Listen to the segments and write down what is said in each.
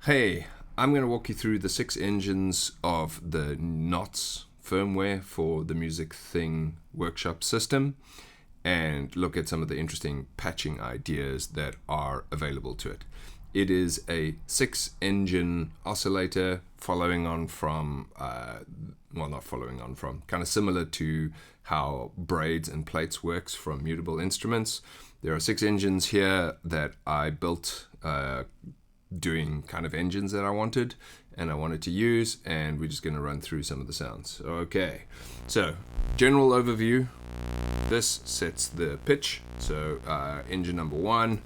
Hey, I'm going to walk you through the 6 engines of the Knots firmware for the Music Thing workshop system and look at some of the interesting patching ideas that are available to it. It is a 6-engine oscillator following on from, kind of similar to how braids and plates works from Mutable Instruments. There are 6 engines here that I built doing kind of engines that I wanted to use, and we're just going to run through some of the sounds. Okay, so general overview. This sets the pitch. So engine number 1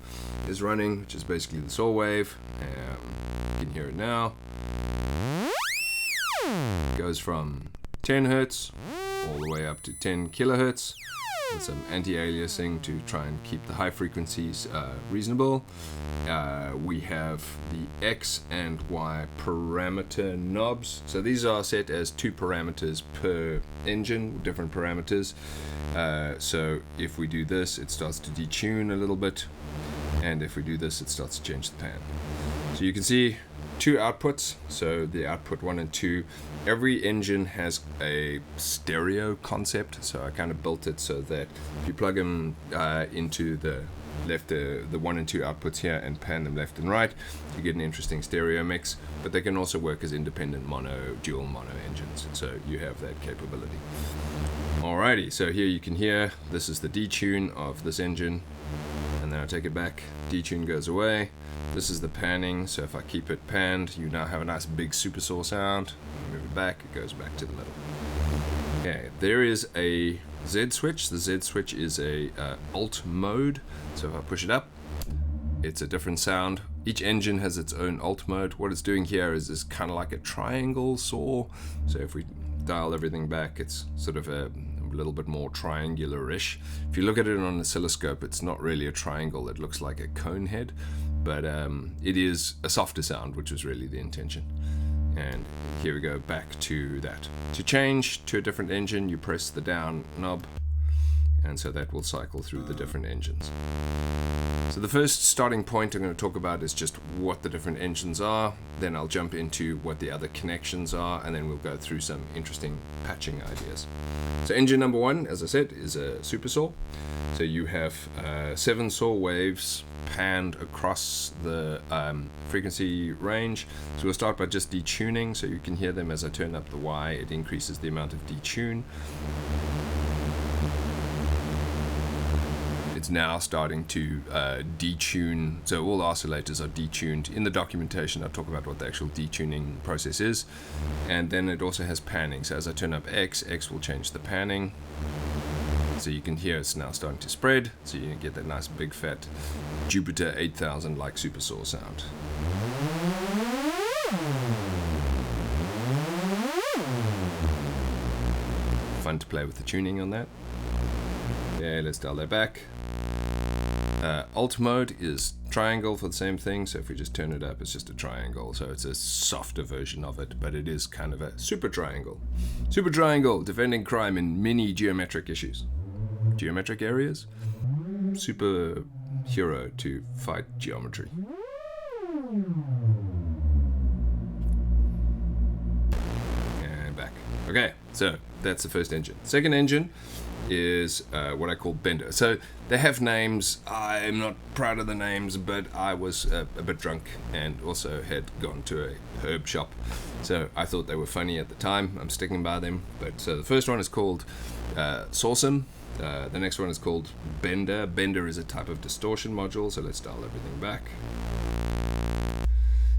is running, which is basically the saw wave. You can hear it now. It goes from 10 hertz all the way up to 10 kilohertz with some anti-aliasing to try and keep the high frequencies reasonable. We have the X and Y parameter knobs. So these are set as 2 parameters per engine, different parameters. So if we do this, it starts to detune a little bit, and if we do this, it starts to change the pan. So you can see 2 outputs, so the output 1 and 2. Every engine has a stereo concept, so I kind of built it so that if you plug them into the 1 and 2 outputs here and pan them left and right, you get an interesting stereo mix, but they can also work as independent dual mono engines, so you have that capability. Alrighty, so here you can hear, this is the detune of this engine, and then I take it back, detune goes away. This is the panning, so if I keep it panned, you now have a nice big super saw sound. Move it back, it goes back to the middle. Okay, there is a Z switch. The Z switch is a alt mode, so if I push it up, it's a different sound. Each engine has its own alt mode. What it's doing here is kind of like a triangle saw, so if we dial everything back, it's sort of a little bit more triangular-ish. If you look at it on an oscilloscope, it's not really a triangle, it looks like a cone head, but it is a softer sound, which was really the intention. And here we go back to that. To change to a different engine, you press the down knob, and so that will cycle through the different engines. So the first starting point I'm going to talk about is just what the different engines are, then I'll jump into what the other connections are, and then we'll go through some interesting patching ideas. So engine number 1, as I said, is a super saw. So you have 7 saw waves panned across the frequency range. So we'll start by just detuning, so you can hear them as I turn up the Y, it increases the amount of detune. It's now starting to detune, so all the oscillators are detuned. In the documentation I talk about what the actual detuning process is, and then it also has panning, so as I turn up X will change the panning. So you can hear it's now starting to spread, so you get that nice big fat Jupiter 8000 like super saw sound. Fun to play with the tuning on that. Yeah, let's dial that back. Alt mode is triangle for the same thing, so if we just turn it up, it's just a triangle, so it's a softer version of it, but it is kind of a super triangle. Super triangle, defending crime in many geometric issues. Geometric areas? Super hero to fight geometry. And back. Okay, so that's the first engine. Second engine is what I call bender. So they have names. I'm not proud of the names, but I was a bit drunk and also had gone to a herb shop, so I thought they were funny at the time. I'm sticking by them. But so the first one is called Sawsum. The next one is called Bender. Bender is a type of distortion module, so let's dial everything back.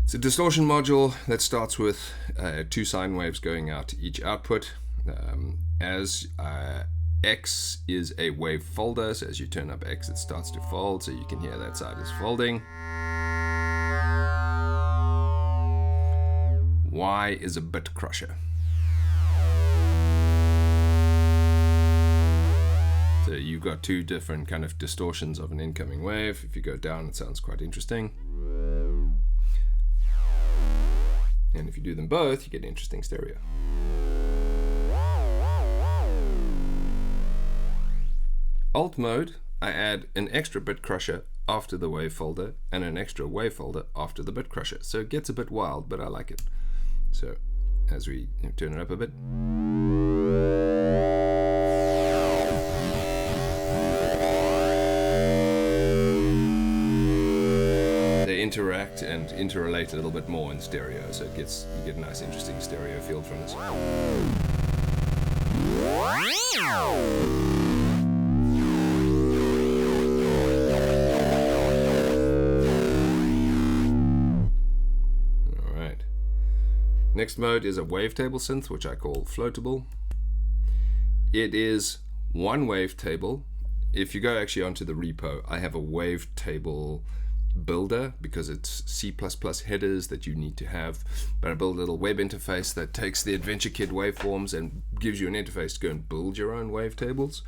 It's a distortion module that starts with 2 sine waves going out to each output. As X is a wave folder, so as you turn up X it starts to fold, so you can hear that side is folding. Y is a bit crusher. So you've got 2 different kind of distortions of an incoming wave. If you go down, it sounds quite interesting. And if you do them both, you get interesting stereo. Alt mode, I add an extra bit crusher after the wave folder and an extra wave folder after the bit crusher. So it gets a bit wild, but I like it. So as we turn it up a bit. They interact and interrelate a little bit more in stereo, so you get a nice interesting stereo feel from this. Alright. Next mode is a wavetable synth, which I call floatable. It is one wavetable. If you go actually onto the repo, I have a wavetable builder because it's C++ headers that you need to have, but I build a little web interface that takes the Adventure Kit waveforms and gives you an interface to go and build your own wavetables.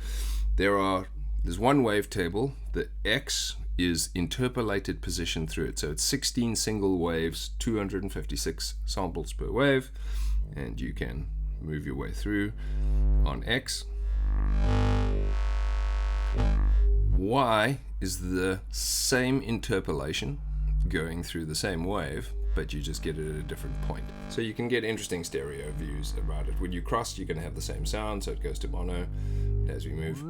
There's one wavetable. The X is interpolated position through it, so it's 16 single waves, 256 samples per wave, and you can move your way through on X. Y is the same interpolation going through the same wave, but you just get it at a different point. So you can get interesting stereo views about it. When you cross, you're going to have the same sound, so it goes to mono as we move.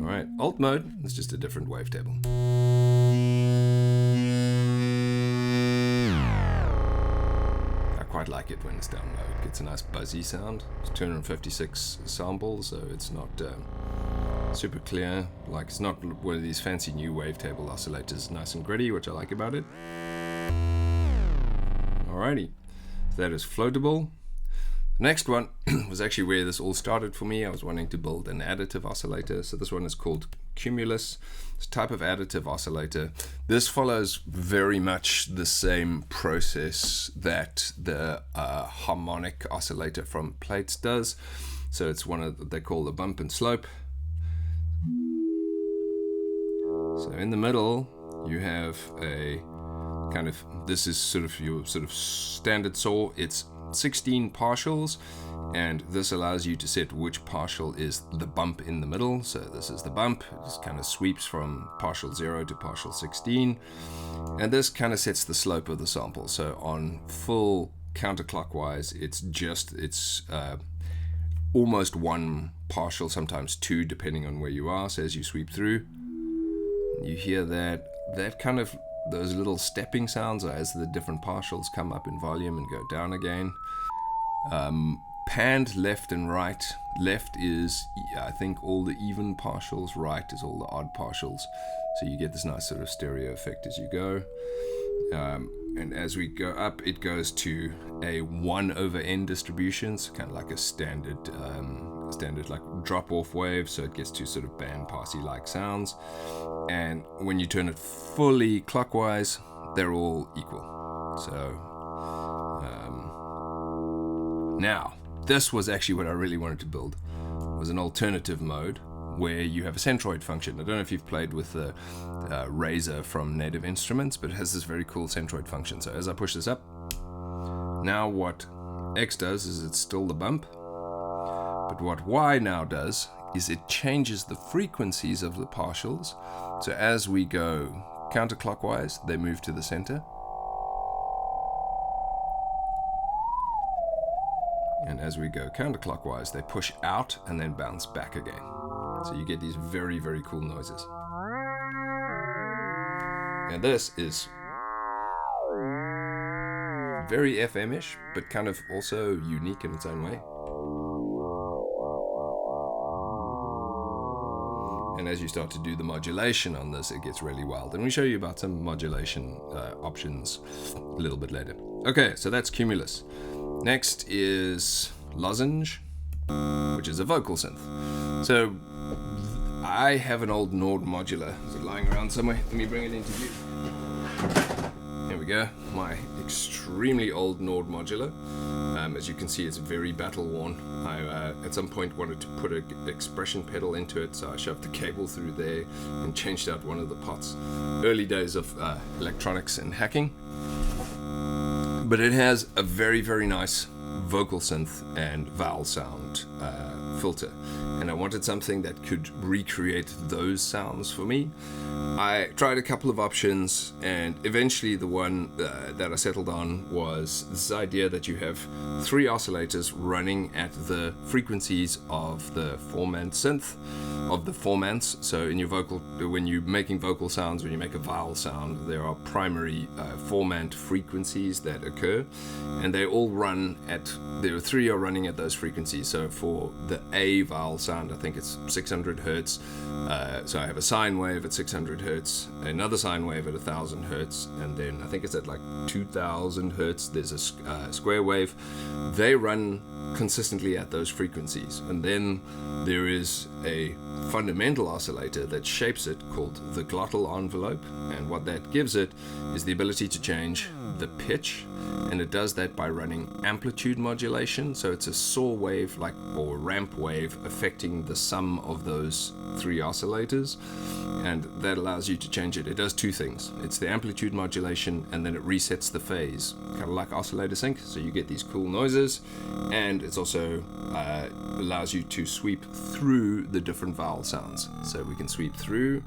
Alright, alt mode is just a different wavetable. I like it when it's down low. It gets a nice buzzy sound. It's 256 samples, so it's not super clear. Like, it's not one of these fancy new wavetable oscillators. Nice and gritty, which I like about it. Alrighty, so that is floatable. The next one was actually where this all started for me. I was wanting to build an additive oscillator, so this one is called Cumulus. It's a type of additive oscillator. This follows very much the same process that the harmonic oscillator from Plates does. So it's one of they call the bump and slope. So in the middle you have a kind of, this is sort of your standard saw. It's 16 partials, and this allows you to set which partial is the bump in the middle. So this is the bump. It just kind of sweeps from partial 0 to partial 16, and this kind of sets the slope of the sample. So on full counterclockwise, it's almost one partial, sometimes two, depending on where you are. So as you sweep through, you hear that kind of those little stepping sounds as the different partials come up in volume and go down again. Panned left and right. Left is, I think, all the even partials. Right is all the odd partials. So you get this nice sort of stereo effect as you go. And as we go up, it goes to a 1/n distribution, so kind of like a standard like drop-off wave. So it gets to sort of band-passy-like sounds. And when you turn it fully clockwise, they're all equal. So now, this was actually what I really wanted to build, was an alternative mode where you have a centroid function. I don't know if you've played with the Razor from Native Instruments, but it has this very cool centroid function. So as I push this up, now what X does is it's still the bump, but what Y now does is it changes the frequencies of the partials. So as we go counterclockwise, they move to the center. And as we go counterclockwise, they push out and then bounce back again. So you get these very, very cool noises. And this is very FM-ish, but kind of also unique in its own way. And as you start to do the modulation on this, it gets really wild. And we'll show you about some modulation options a little bit later. Okay, so that's Cumulus. Next is Lozenge, which is a vocal synth. So I have an old Nord modular. Is it lying around somewhere? Let me bring it into view. Here we go. My extremely old Nord modular. As you can see, it's very battle worn. I at some point wanted to put an expression pedal into it, so I shoved the cable through there and changed out one of the pots. Early days of electronics and hacking. But it has a very, very nice vocal synth and vowel sound filter, and I wanted something that could recreate those sounds for me. I tried a couple of options, and eventually the one that I settled on was this idea that you have 3 oscillators running at the frequencies of the 4-man synth, of the 4-mans. So in your vocal, when you're making vocal sounds, when you make a vowel sound, there are primary 4-man frequencies that occur, and they all run at, there are 3 are running at those frequencies. So for the A vowel sound, I think it's 600 hertz. So I have a sine wave at 600 hertz, another sine wave at 1000 hertz, and then I think it's at like 2000 hertz. There's a square wave. They run consistently at those frequencies, and then there is a fundamental oscillator that shapes it called the glottal envelope, and what that gives it is the ability to change the pitch, and it does that by running amplitude modulation. So it's a saw wave, like, or ramp wave, affecting the sum of those 3 oscillators, and that allows you to change it. It does 2 things. It's the amplitude modulation, and then it resets the phase, kind of like oscillator sync, so you get these cool noises, and it's also allows you to sweep through the different vowel sounds. So we can sweep through,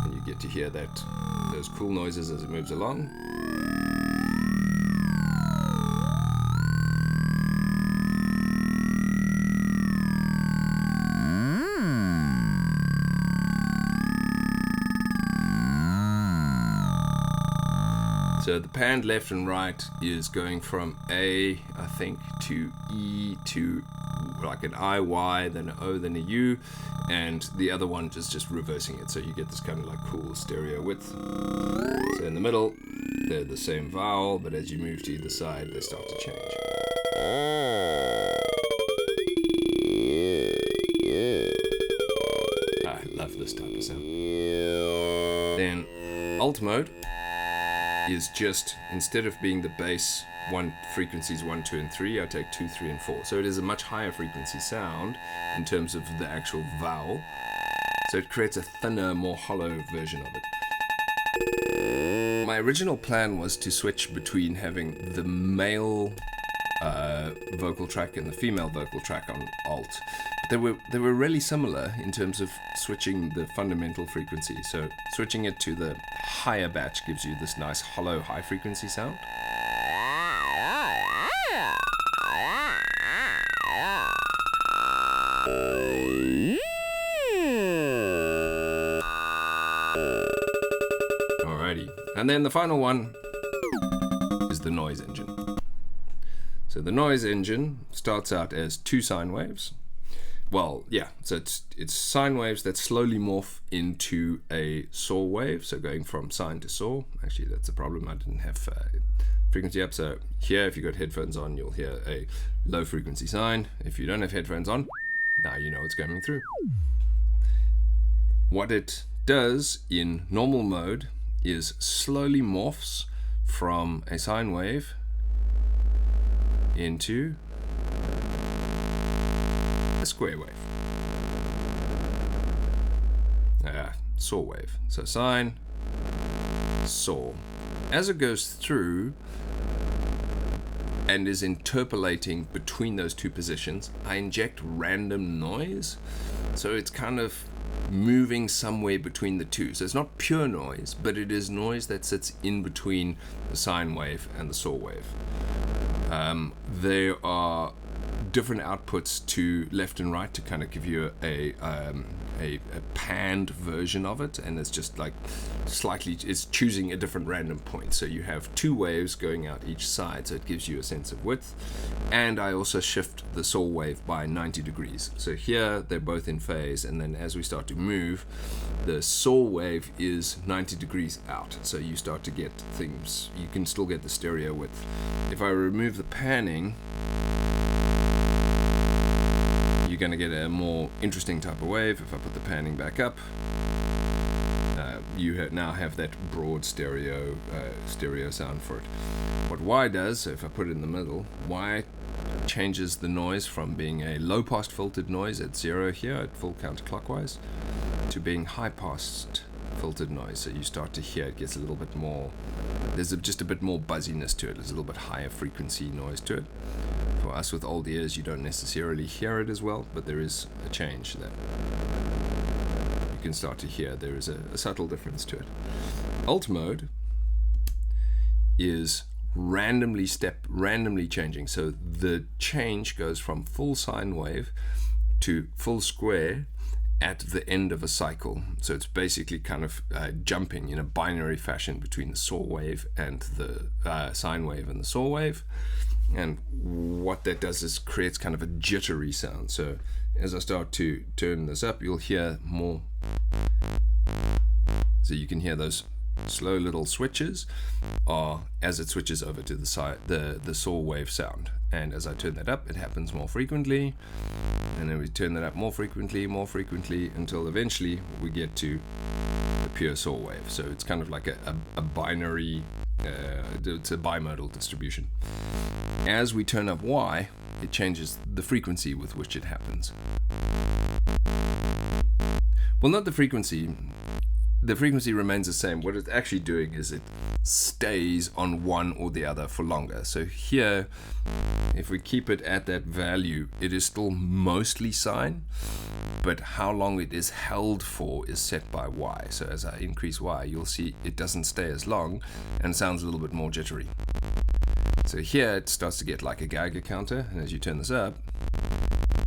and you get to hear those cool noises as it moves along. So the panned left and right is going from A, I think, to E, to like an I, Y, then an O, then a U, and the other one is just reversing it. So you get this kind of like cool stereo width. So in the middle, they're the same vowel, but as you move to either side, they start to change. I love this type of sound. Then alt mode is just, instead of being the bass frequencies 1, 2, and 3, I take 2, 3, and 4. So it is a much higher frequency sound in terms of the actual vowel. So it creates a thinner, more hollow version of it. My original plan was to switch between having the male vocal track and the female vocal track on alt. But they were really similar in terms of switching the fundamental frequency. So switching it to the higher batch gives you this nice hollow high frequency sound. Alrighty, and then the final one is the noise engine. So the noise engine starts out as 2 sine waves. Well, yeah, so it's sine waves that slowly morph into a saw wave, so going from sine to saw. Actually, that's a problem. I didn't have frequency up, so here, if you've got headphones on, you'll hear a low frequency sine. If you don't have headphones on, now you know what's coming through. What it does in normal mode is slowly morphs from a sine wave into a square wave. Saw wave. So sine, saw. As it goes through and is interpolating between those 2 positions, I inject random noise. So it's kind of moving somewhere between the 2. So it's not pure noise, but it is noise that sits in between the sine wave and the saw wave. There are different outputs to left and right to kind of give you a panned version of it, and it's just like slightly, it's choosing a different random point. So you have 2 waves going out each side, so it gives you a sense of width. And I also shift the saw wave by 90 degrees. So here they're both in phase, and then as we start to move, the saw wave is 90 degrees out. So you start to get things, you can still get the stereo width. If I remove the panning, you're going to get a more interesting type of wave. If I put the panning back up, you now have that broad stereo sound for it. What Y does, so if I put it in the middle, Y changes the noise from being a low-pass filtered noise at 0 here at full counterclockwise to being high-passed filtered noise. So you start to hear it gets a little bit more, there's just a bit more buzziness to it. There's a little bit higher frequency noise to it. For us with old ears, you don't necessarily hear it as well, but there is a change that you can start to hear. There is a subtle difference to it. Alt mode is randomly changing. So the change goes from full sine wave to full square at the end of a cycle. So it's basically kind of jumping in a binary fashion between the saw wave and the sine wave and the saw wave. And what that does is creates kind of a jittery sound. So as I start to turn this up, you'll hear more. So you can hear those slow little switches as it switches over to the side, the saw wave sound. And as I turn that up, it happens more frequently, and then we turn that up more frequently, until eventually we get to the pure saw wave. So it's kind of like a binary, it's a bimodal distribution. As we turn up Y, it changes the frequency with which it happens. Well, not the frequency. The frequency remains the same. What it's actually doing is it stays on one or the other for longer. So here, if we keep it at that value, it is still mostly sine, but how long it is held for is set by Y. So as I increase Y, you'll see it doesn't stay as long and sounds a little bit more jittery. So here it starts to get like a Geiger counter, and as you turn this up,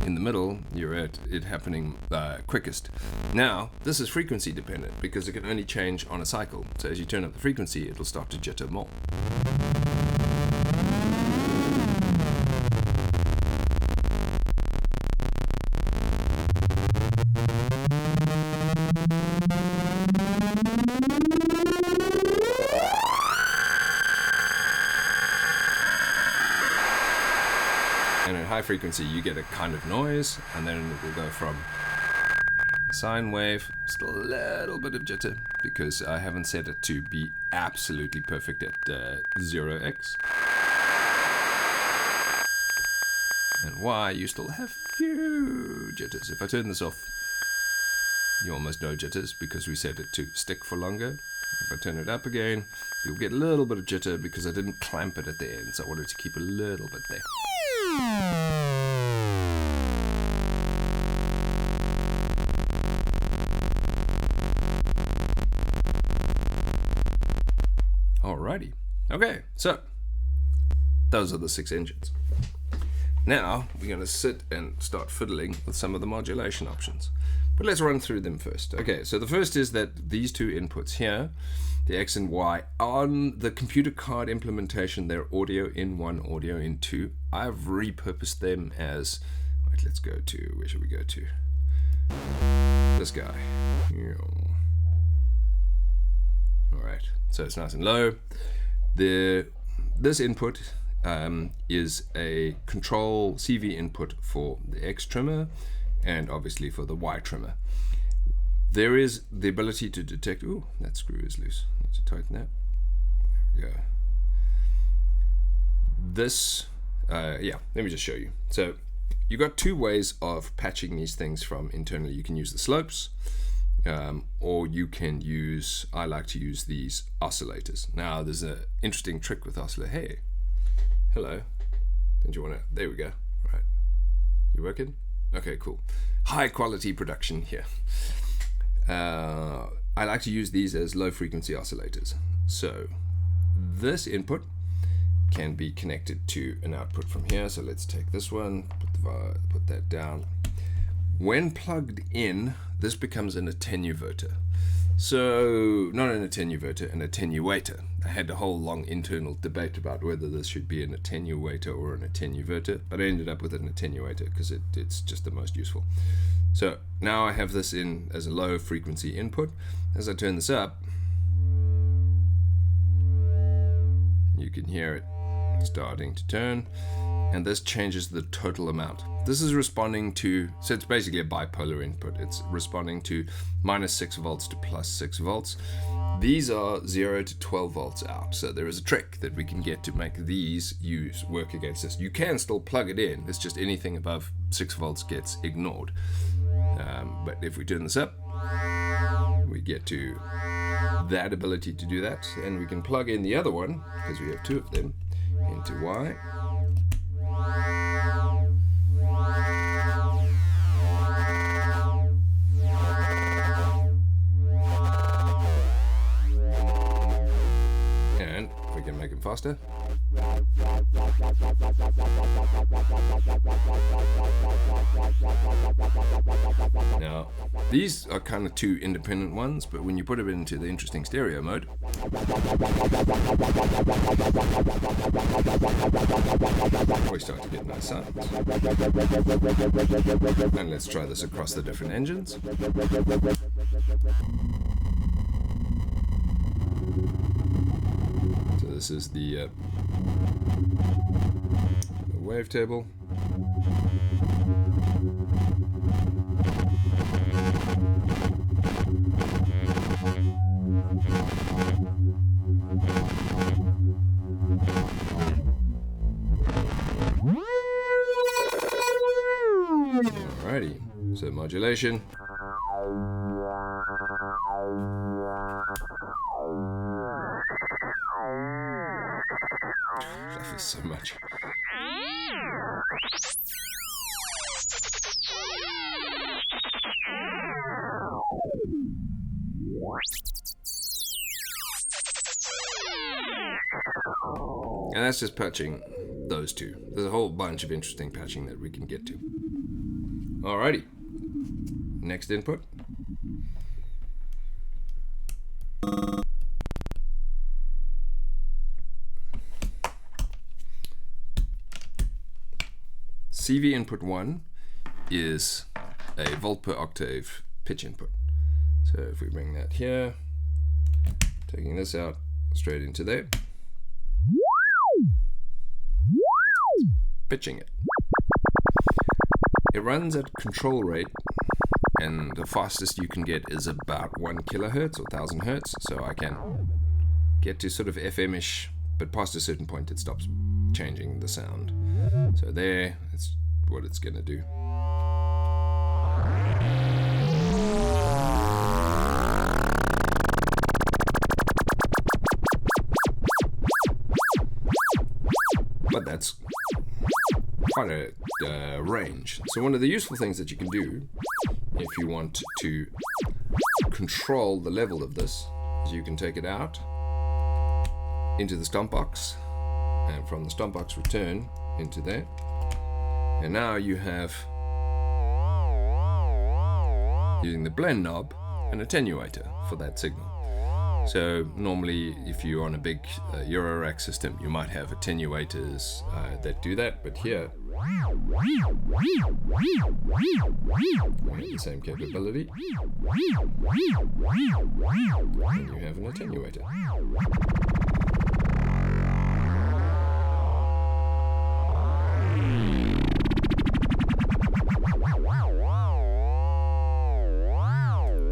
in the middle, you're at it happening quickest. Now, this is frequency dependent because it can only change on a cycle. So as you turn up the frequency, it'll start to jitter more. And at high frequency, you get a kind of noise, and then it will go from sine wave, still a little bit of jitter, because I haven't set it to be absolutely perfect at 0x. And Y, you still have few jitters. If I turn this off, you almost no jitters, because we set it to stick for longer. If I turn it up again, you'll get a little bit of jitter, because I didn't clamp it at the end, so I wanted to keep a little bit there. Alrighty. Okay, so those are the 6 engines. Now we're going to sit and start fiddling with some of the modulation options. But let's run through them first. Okay, so the first is that these two inputs here, the X and Y, on the computer card implementation, they're audio in 1, audio in 2. I've repurposed them as, wait, let's go to, where should we go to? This guy. Alright, so it's nice and low. This input is a control CV input for the X trimmer and obviously for the Y trimmer. There is the ability to detect, ooh, that screw is loose. Need to tighten that. There we go. This, yeah, let me just show you. So you've got 2 ways of patching these things from internally. You can use the slopes, or you can use, I like to use these oscillators. Now there's an interesting trick with oscillator. Hey, hello. Don't you want to, there we go. All right. You working? Okay, cool. High quality production here. I like to use these as low frequency oscillators. So this input can be connected to an output from here. So let's take this one, put that down. When plugged in, this becomes an attenuverter. So not an attenuverter, an attenuator. I had a whole long internal debate about whether this should be an attenuator or an attenuverter, but I ended up with an attenuator because it's just the most useful. So now I have this in as a low frequency input. As I turn this up, you can hear it starting to turn, and this changes the total amount. This is responding to, so it's basically a bipolar input. It's responding to -6 volts to +6 volts. These are 0 to 12 volts out. So there is a trick that we can get to make these work against this. You can still plug it in. It's just anything above 6 volts gets ignored. But if we turn this up, we get to that ability to do that, and we can plug in the other one, because we have two of them, into Y. And we can make them faster. Now, these are kind of two independent ones, but when you put them into the interesting stereo mode, we start to get nice sounds. And let's try this across the different engines. So this is the wavetable. Alrighty, so modulation. That feels so much. And that's just patching those two. There's a whole bunch of interesting patching that we can get to. Alrighty. Next input. CV input 1 is a volt per octave pitch input. So if we bring that here, taking this out straight into there, pitching it. It runs at control rate, and the fastest you can get is about 1 kilohertz or 1000 hertz. So I can get to sort of FM-ish, but past a certain point it stops changing the sound. So there, it's what it's gonna do. But that's quite a range. So one of the useful things that you can do if you want to control the level of this is you can take it out into the stomp box, and from the stomp box return into there, and now you have, using the blend knob, an attenuator for that signal. So normally if you're on a big Eurorack system, you might have attenuators that do that, but here the same capability, and you have an attenuator.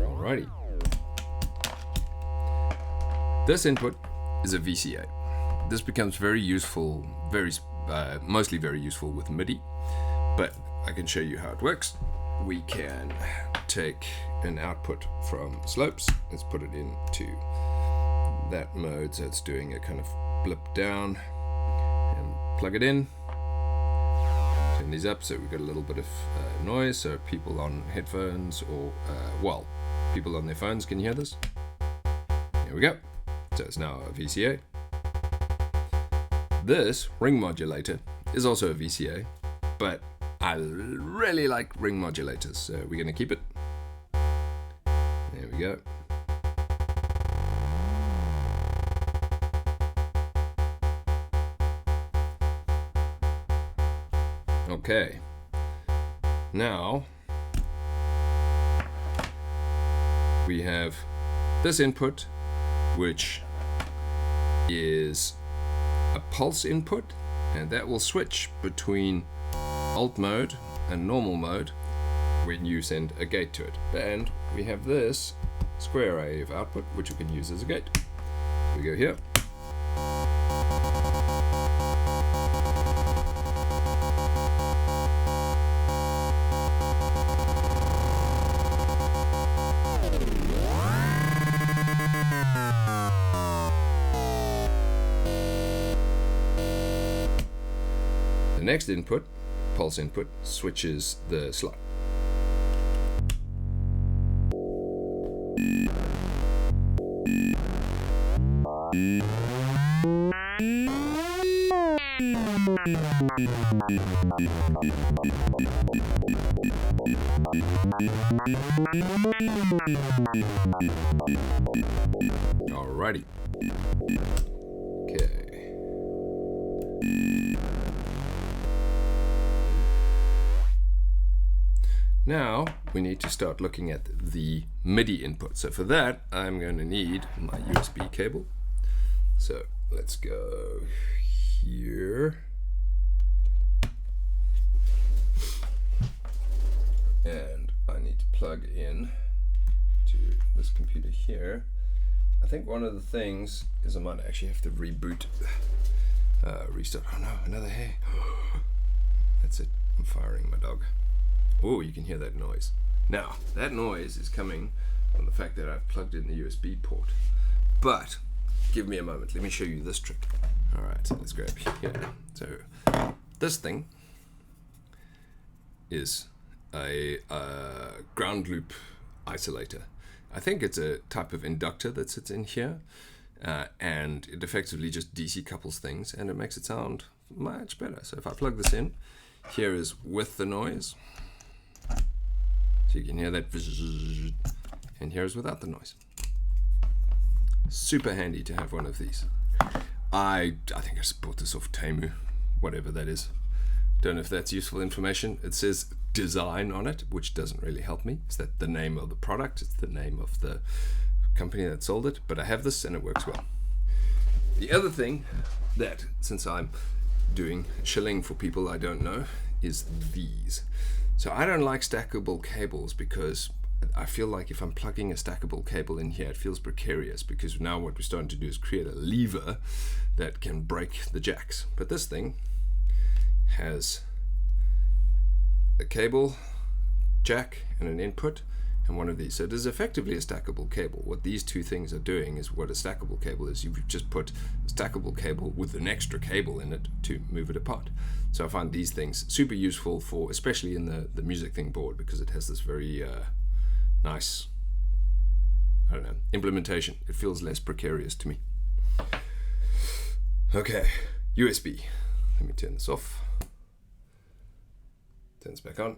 Alrighty. This input is a VCA. This becomes very useful, mostly very useful with MIDI, but I can show you how it works. We can take an output from slopes, let's put it into that mode, so it's doing a kind of blip down, and plug it in, turn these up so we've got a little bit of noise, so people on headphones or, well, people on their phones can hear this. Here we go. So it's now a VCA. This ring modulator is also a VCA, but I really like ring modulators, so we're going to keep it. There we go. Okay. Now we have this input, which is a pulse input, and that will switch between alt mode and normal mode when you send a gate to it. And we have this square array of output, which we can use as a gate. We go here. The next input, pulse input, switches the slot. Alrighty. Okay. Now we need to start looking at the MIDI input. So for that, I'm going to need my USB cable. So let's go here. And I need to plug in to this computer here. I think one of the things is I might actually have to reboot, restart. Oh no, another hair. That's it, I'm firing my dog. Oh, you can hear that noise. Now, that noise is coming from the fact that I've plugged in the USB port. But, give me a moment, let me show you this trick. Alright, so let's grab here. So, this thing is a ground loop oscillator. I think it's a type of inductor that sits in here, and it effectively just DC couples things, and it makes it sound much better. So if I plug this in, here is with the noise, so you can hear that, and here is without the noise. Super handy to have one of these. I think I bought this off Temu, whatever that is. Don't know if that's useful information. It says design on it, which doesn't really help me. Is that the name of the product? It's the name of the company that sold it, but I have this and it works well. The other thing that, since I'm doing shilling for people I don't know, is these. So I don't like stackable cables because I feel like if I'm plugging a stackable cable in here, it feels precarious, because now what we're starting to do is create a lever that can break the jacks. But this thing has a cable, jack, and an input, and one of these. So it is effectively a stackable cable. What these two things are doing is what a stackable cable is. You've just put a stackable cable with an extra cable in it to move it apart. So I find these things super useful for, especially in the music thing board, because it has this very nice, I don't know, implementation. It feels less precarious to me. Okay, USB. Let me turn this off. Turn this back on.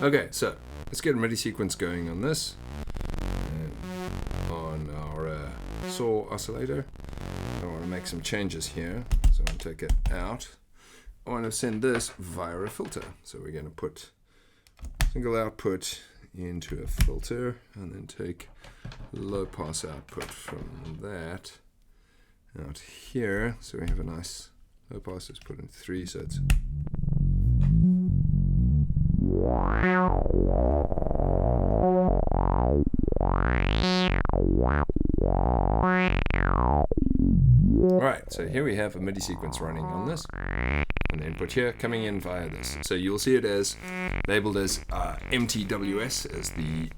Okay, so let's get a MIDI sequence going on this. And on our saw oscillator, I want to make some changes here. So I'm going to take it out. I want to send this via a filter. So we're going to put single output into a filter and then take low pass output from that out here. So we have a nice low pass. Let's put in 3, so it's Alright, so here we have a MIDI sequence running on this, and the input here coming in via this. So you'll see it as labeled as MTWS as the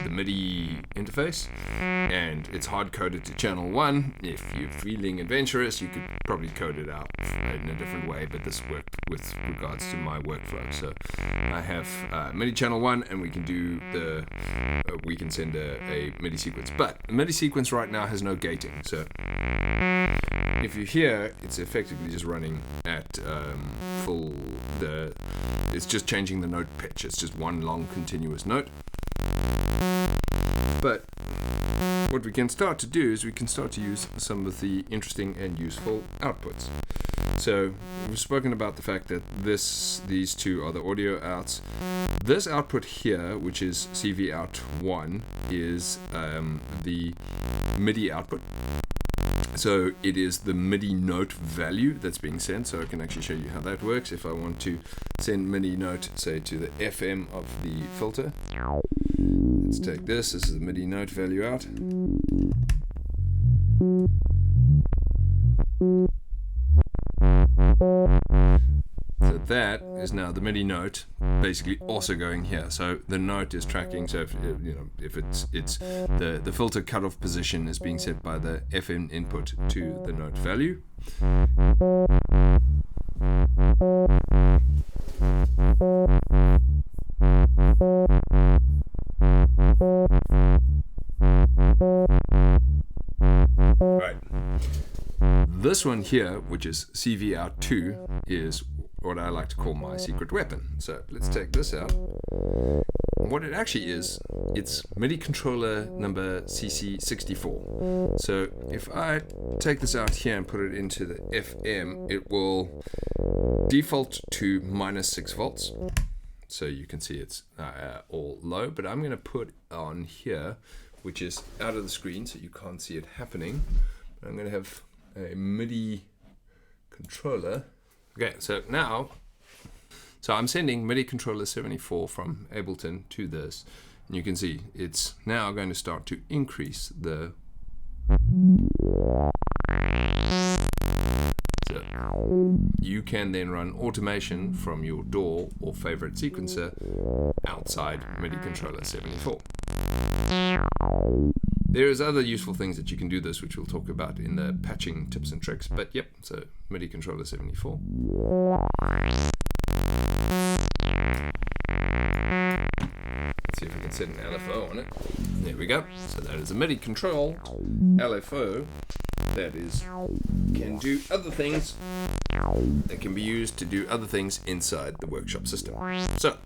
MIDI interface, and it's hard coded to channel 1. If you're feeling adventurous, you could probably code it out in a different way, but this worked with regards to my workflow. So I have MIDI channel 1, and we can do we can send a MIDI sequence. But the MIDI sequence right now has no gating, so if you hear, it's effectively just running at full. It's just changing the note pitch. It's just one long continuous note. But what we can start to do is we can start to use some of the interesting and useful outputs. So we've spoken about the fact that these two are the audio outs. This output here, which is CV out 1, is the MIDI output. So it is the MIDI note value that's being sent. So I can actually show you how that works. If I want to send MIDI note, say, to the FM of the filter, let's take this. This is the MIDI note value out. So that is now the MIDI note basically also going here. So the note is tracking. So if it's the filter cutoff position is being set by the FM input to the note value. Right. This one here, which is CV out 2, is what I like to call my secret weapon. So let's take this out. What it actually is, it's MIDI controller number CC64. So if I take this out here and put it into the FM, it will default to -6 volts. So you can see it's all low, but I'm going to put on here, which is out of the screen, so you can't see it happening. I'm going to have a MIDI controller. Okay, so now, I'm sending MIDI controller 74 from Ableton to this, and you can see it's now going to start to increase the. So you can then run automation from your DAW or favorite sequencer outside MIDI controller 74. There's other useful things that you can do this, which we'll talk about in the patching tips and tricks. But yep, so MIDI controller 74. Let's see if we can set an LFO on it. There we go. So that is a MIDI control LFO that can do other things, that can be used to do other things inside the workshop system. So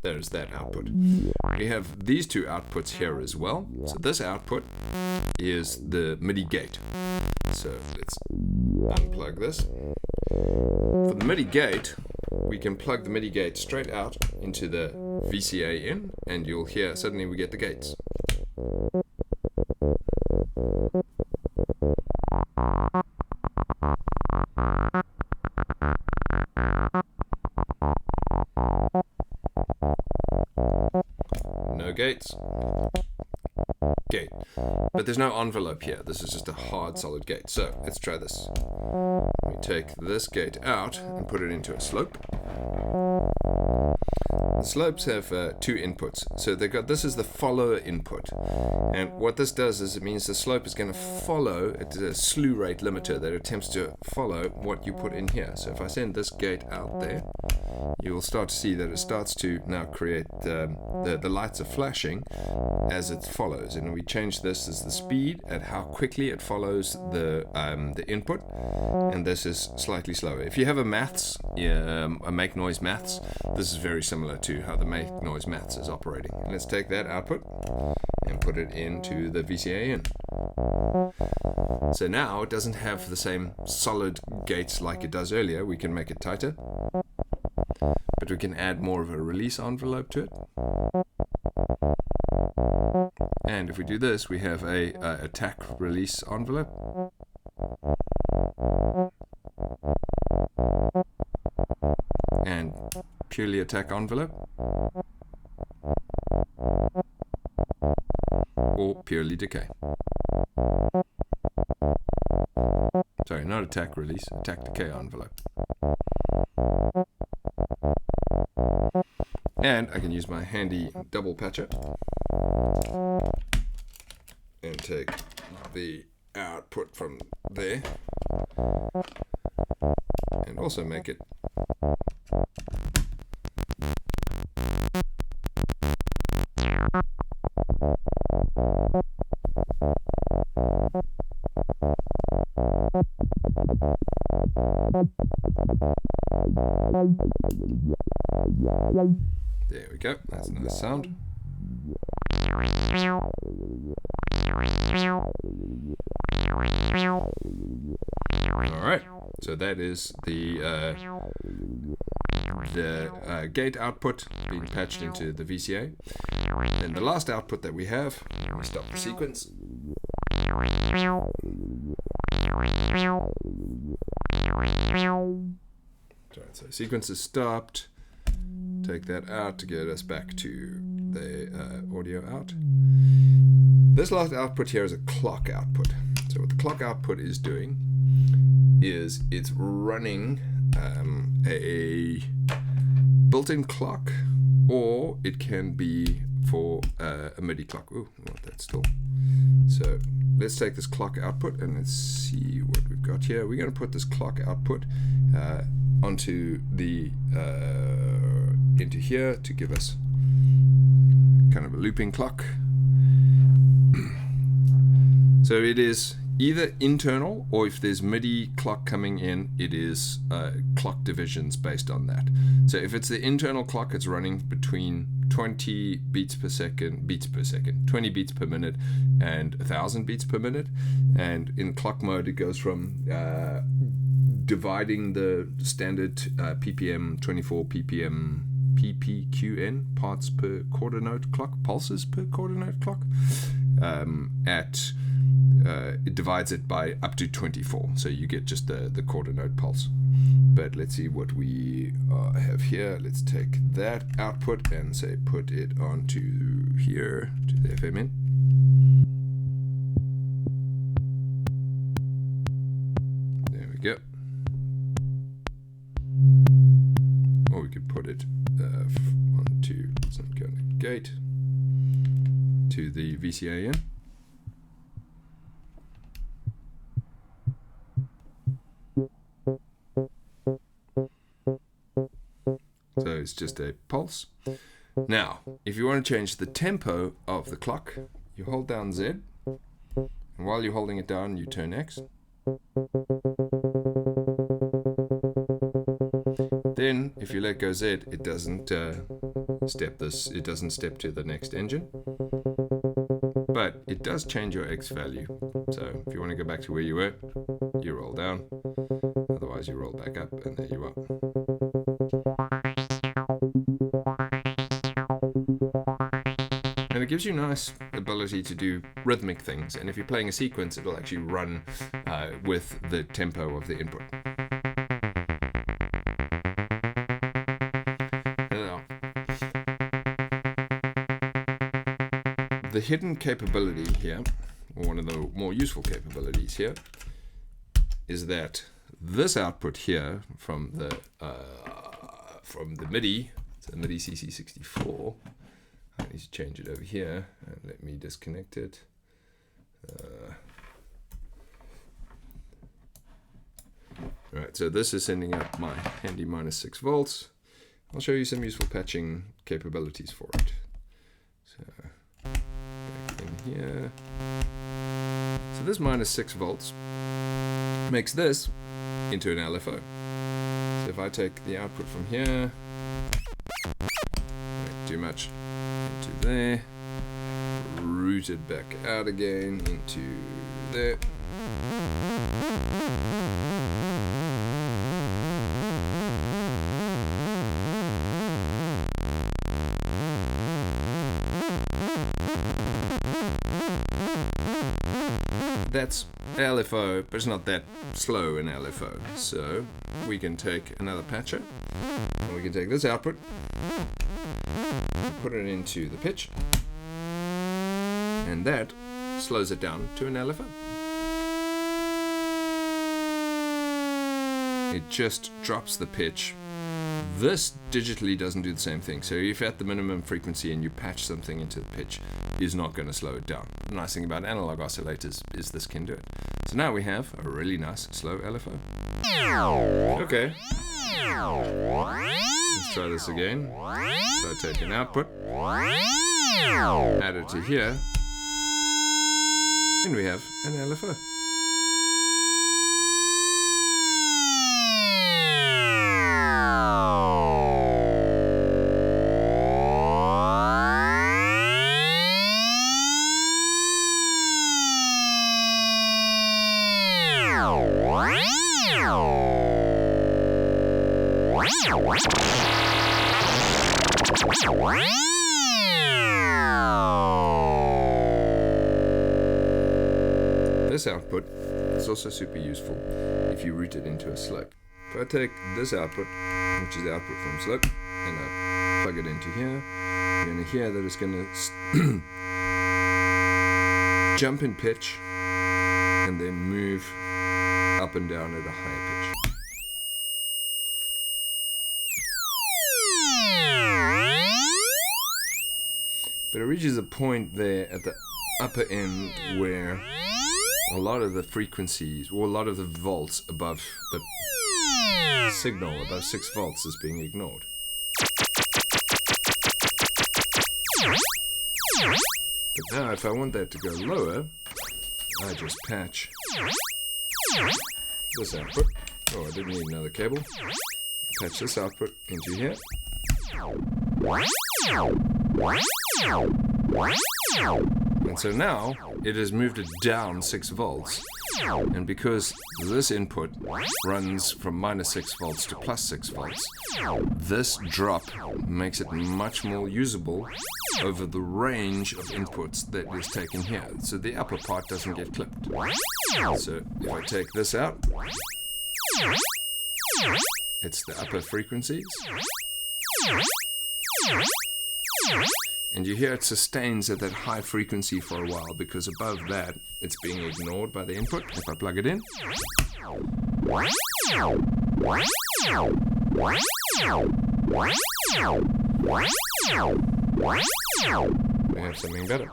there's that output. We have these two outputs here as well. So this output is the MIDI gate. So let's unplug this. For the MIDI gate, we can plug the MIDI gate straight out into the VCA in, and you'll hear suddenly we get the gates. No gates. Gate. But there's no envelope here. This is just a hard solid gate. So let's try this. We take this gate out and put it into a slope. The slopes have two inputs. So this is the follower input. And what this does is it means the slope is going to follow, it's a slew rate limiter that attempts to follow what you put in here. So if I send this gate out there, you will start to see that it starts to now create the lights are flashing as it follows. And we change this as the speed at how quickly it follows the input. And this is slightly slower. If you have a maths, a make noise maths, this is very similar to how the make noise maths is operating. And let's take that output and put it into the VCA in. So now it doesn't have the same solid gates like it does earlier. We can make it tighter, but we can add more of a release envelope to it. And if we do this, we have a attack release envelope. And purely attack envelope. Or purely decay. Sorry, not attack release, attack decay envelope. And I can use my handy double patcher and take the output from there and also make it there we go, that's a nice sound. Alright, so that is the gate output being patched into the VCA. Then the last output that we have, we stop the sequence. So sequence is stopped. Take that out to get us back to the audio out. This last output here is a clock output. So what the clock output is doing is it's running built-in clock, or it can be for a MIDI clock. Oh, want that still. So let's take this clock output and let's see what we've got here. We're going to put this clock output onto the into here to give us kind of a looping clock. So it is either internal, or if there's MIDI clock coming in, it is clock divisions based on that. So if it's the internal clock, it's running between 20 beats per second, 20 beats per minute, and 1,000 beats per minute. And in clock mode, it goes from dividing the standard ppm, 24 ppm, ppqn, parts per quarter note clock, pulses per quarter note clock, it divides it by up to 24, so you get just the quarter note pulse. But let's see what we have here. Let's take that output and say put it onto here to the FM in. There we go. Or we could put it onto some kind of gate to the VCA in. So it's just a pulse. Now, if you want to change the tempo of the clock, you hold down Z, and while you're holding it down, you turn X. Then, if you let go Z, it doesn't step to the next engine, but it does change your X value. So if you want to go back to where you were, you roll down. Otherwise, you roll back up, and there you are. And it gives you nice ability to do rhythmic things. And if you're playing a sequence, it'll actually run with the tempo of the input. Now, the hidden capability here, or one of the more useful capabilities here, is that this output here from the MIDI, it's a MIDI CC64. I need to change it over here, and let me disconnect it. Right, so this is sending up my handy -6 volts. I'll show you some useful patching capabilities for it. So back in here. So this -6 volts makes this into an LFO. So if I take the output from here, not too much, into there, route it back out again into there. That's LFO, but it's not that slow in LFO. So we can take another patcher, and we can take this output, put it into the pitch, and that slows it down to an LFO. It just drops the pitch. This digitally doesn't do the same thing. So if you're at the minimum frequency and you patch something into the pitch, is not going to slow it down. The nice thing about analog oscillators is this can do it. So now we have a really nice slow LFO. Okay. Let's try this again. So I take an output, add it to here, and we have an LFO. This output is also super useful if you route it into a slope. If I take this output, which is the output from slope, and I plug it into here, you're going to hear that it's going to jump in pitch and then move up and down at a higher pitch. But it reaches a point there at the upper end where a lot of the frequencies, or a lot of the volts above the signal, above 6 volts, is being ignored. But now if I want that to go lower, I just patch this output. Oh, I didn't need another cable. Patch this output into here. And so now it has moved it down 6 volts. And because this input runs from -6 volts to +6 volts, this drop makes it much more usable over the range of inputs that is taken here. So the upper part doesn't get clipped. So if I take this out, it's the upper frequencies. And you hear it sustains at that high frequency for a while, because above that it's being ignored by the input. If I plug it in, we have something better.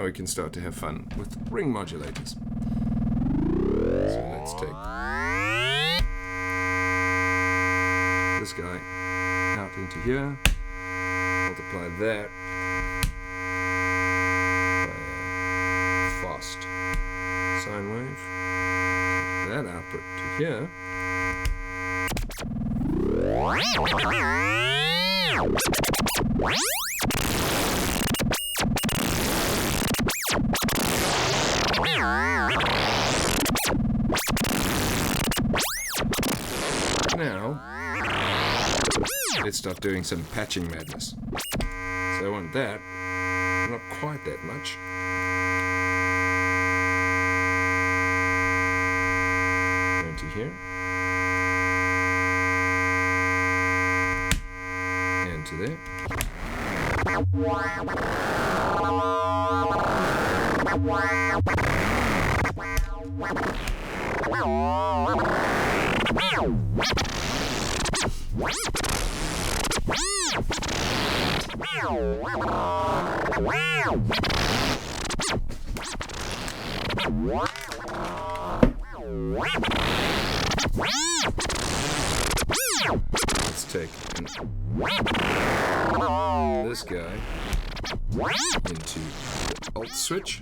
We can start to have fun with ring modulators. So let's take this guy out into here, multiply that by a fast sine wave, take that output to here, now let's start doing some patching madness. So I want that, not quite that much. Go into here. And to there. Let's take this guy into the alt switch.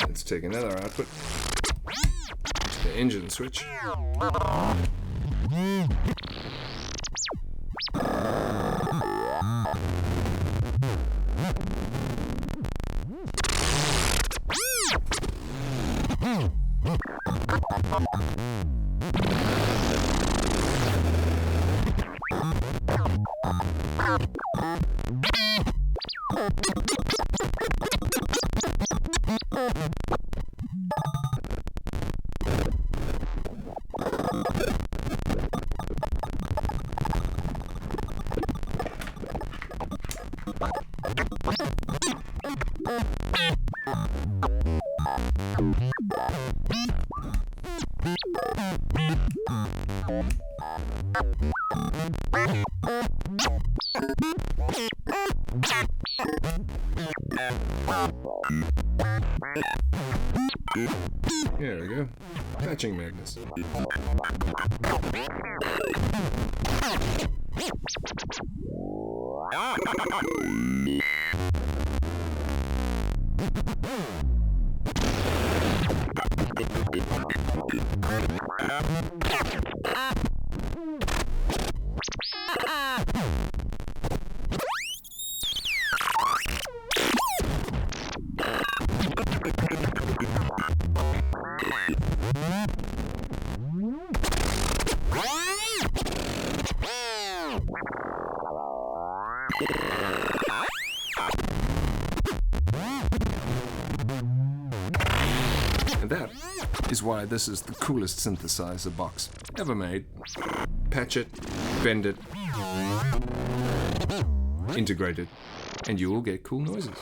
Let's take another output to the engine switch. There we go. Patching magnets. And that is why this is the coolest synthesizer box ever made. Patch it, bend it, Integrate it, and you will get cool noises.